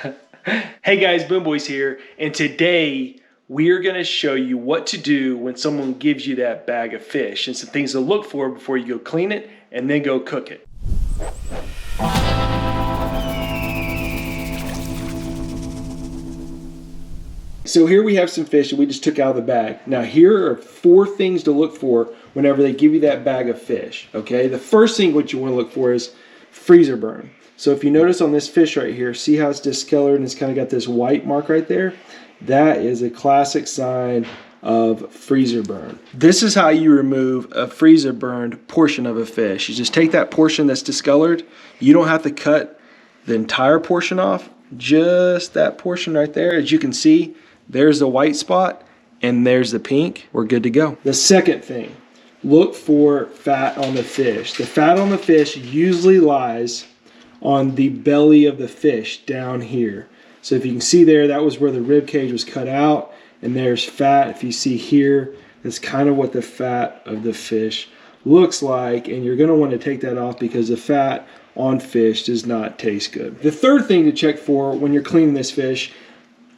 Hey guys, Boom Boys here, and today we are going to show you what to do when someone gives you that bag of fish and some things to look for before you go clean it and then go cook it. So here we have some fish that we just took out of the bag. Now here are 4 things to look for whenever they give you that bag of fish, okay? The first thing what you want to look for is freezer burn. So if you notice on this fish right here, see how it's discolored and it's kind of got this white mark right there? That is a classic sign of freezer burn. This is how you remove a freezer burned portion of a fish. You just take that portion that's discolored. You don't have to cut the entire portion off, just that portion right there. As you can see, there's the white spot and there's the pink. We're good to go. The second thing, look for fat on the fish. The fat on the fish usually lies on the belly of the fish down here. So if you can see there, that was where the rib cage was cut out, and there's fat. If you see here, that's kind of what the fat of the fish looks like, and you're going to want to take that off because the fat on fish does not taste good. The third thing to check for when you're cleaning this fish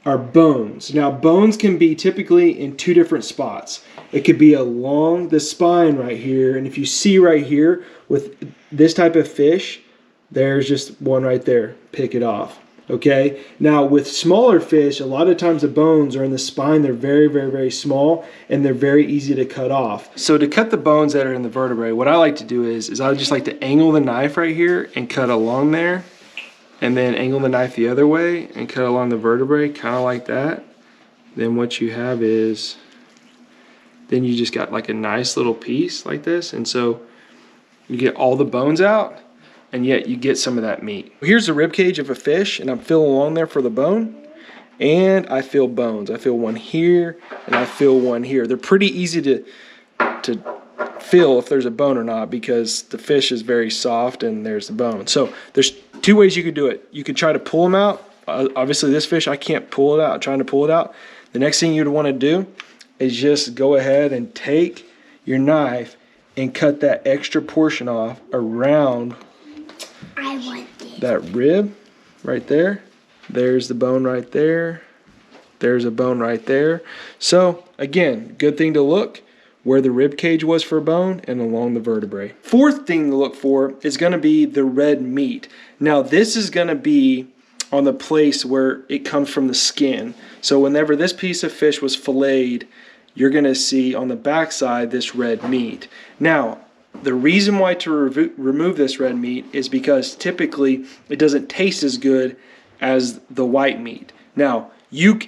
are bones. Now bones can be typically in 2 different spots. It could be along the spine right here, and if you see right here with this type of fish, there's just one right there. Pick it off. Okay, now with smaller fish, a lot of times the bones are in the spine. They're very, very, very small, and they're very easy to cut off. So to cut the bones that are in the vertebrae, what I like to do is I just like to angle the knife right here and cut along there, and then angle the knife the other way and cut along the vertebrae, kind of like that. Then what you have is, then you just got like a nice little piece like this, and so you get all the bones out, and yet you get some of that meat. Here's the rib cage of a fish, and I'm feeling along there for the bone, and I feel bones. I feel one here, and I feel one here. They're pretty easy to feel if there's a bone or not, because the fish is very soft and there's the bone. So there's 2 ways you could do it. You could try to pull them out. Obviously this fish, I can't pull it out. I'm trying to pull it out. The next thing you'd want to do is just go ahead and take your knife and cut that extra portion off around that rib right there. There's the bone right there. There's a bone right there. So again, good thing to look where the rib cage was for bone and along the vertebrae. Fourth thing to look for is going to be the red meat. Now this is going to be on the place where it comes from the skin. So whenever this piece of fish was filleted, you're going to see on the backside this red meat. Now the reason why to remove this red meat is because typically it doesn't taste as good as the white meat. Now,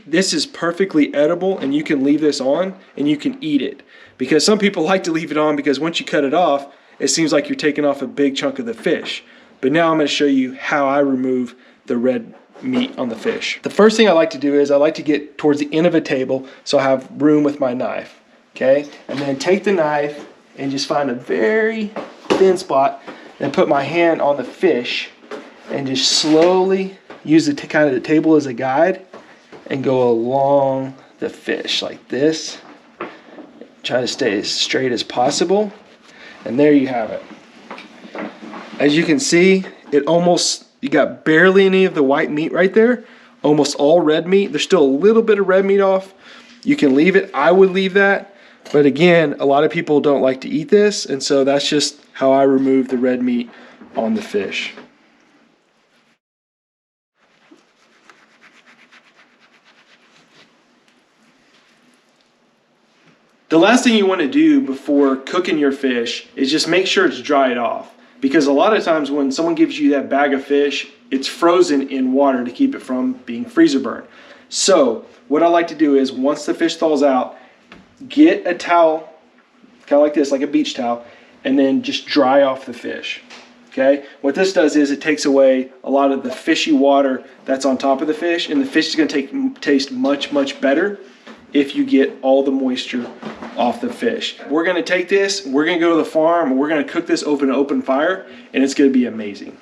this is perfectly edible, and you can leave this on and you can eat it. Because some people like to leave it on because once you cut it off, it seems like you're taking off a big chunk of the fish. But now I'm going to show you how I remove the red meat on the fish. The first thing I like to do is I like to get towards the end of a table so I have room with my knife. Okay? And then take the knife and just find a very thin spot and put my hand on the fish and just slowly use the kind of the table as a guide and go along the fish like this. Try to stay as straight as possible, and there you have it. As you can see, you got barely any of the white meat right there, almost all red meat. There's still a little bit of red meat off. You can leave it. I would leave that. But again, a lot of people don't like to eat this, and so that's just how I remove the red meat on the fish. The last thing you want to do before cooking your fish is just make sure it's dried off. Because a lot of times when someone gives you that bag of fish, it's frozen in water to keep it from being freezer burned. So what I like to do is once the fish thaws out, get a towel, kind of like this, like a beach towel, and then just dry off the fish. Okay? What this does is it takes away a lot of the fishy water that's on top of the fish, and the fish is going to taste much, much better if you get all the moisture off the fish. We're going to take this, we're going to go to the farm, and we're going to cook this over an open fire, and it's going to be amazing.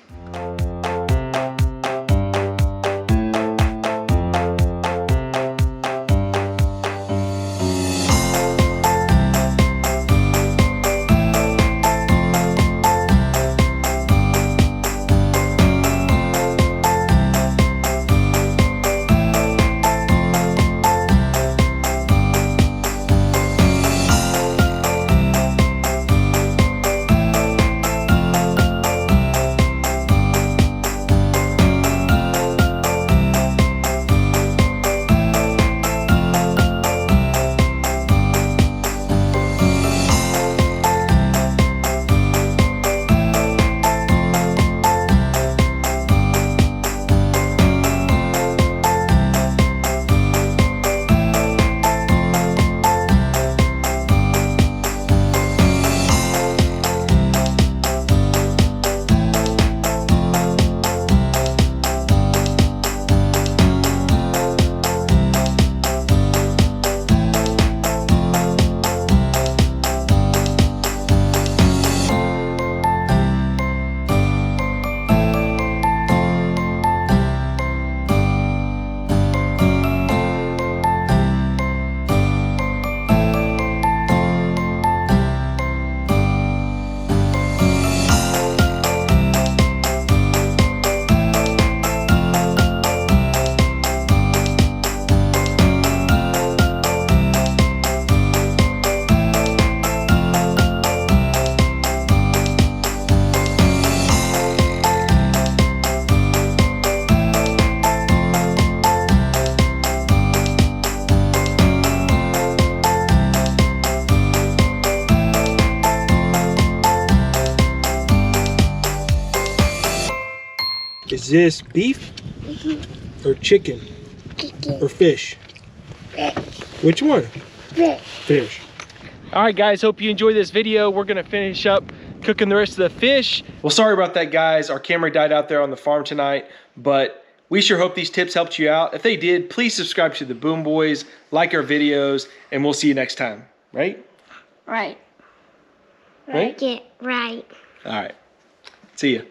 this beef or chicken or fish? Which one? Fish. All right, guys, hope you enjoyed this video. We're gonna finish up cooking the rest of the fish. Well, sorry about that, guys. Our camera died out there on the farm tonight, but we sure hope these tips helped you out. If they did, please subscribe to the Boom Boys, like our videos, and we'll see you next time. Right? Right. Right? Yeah, right. All right. See ya.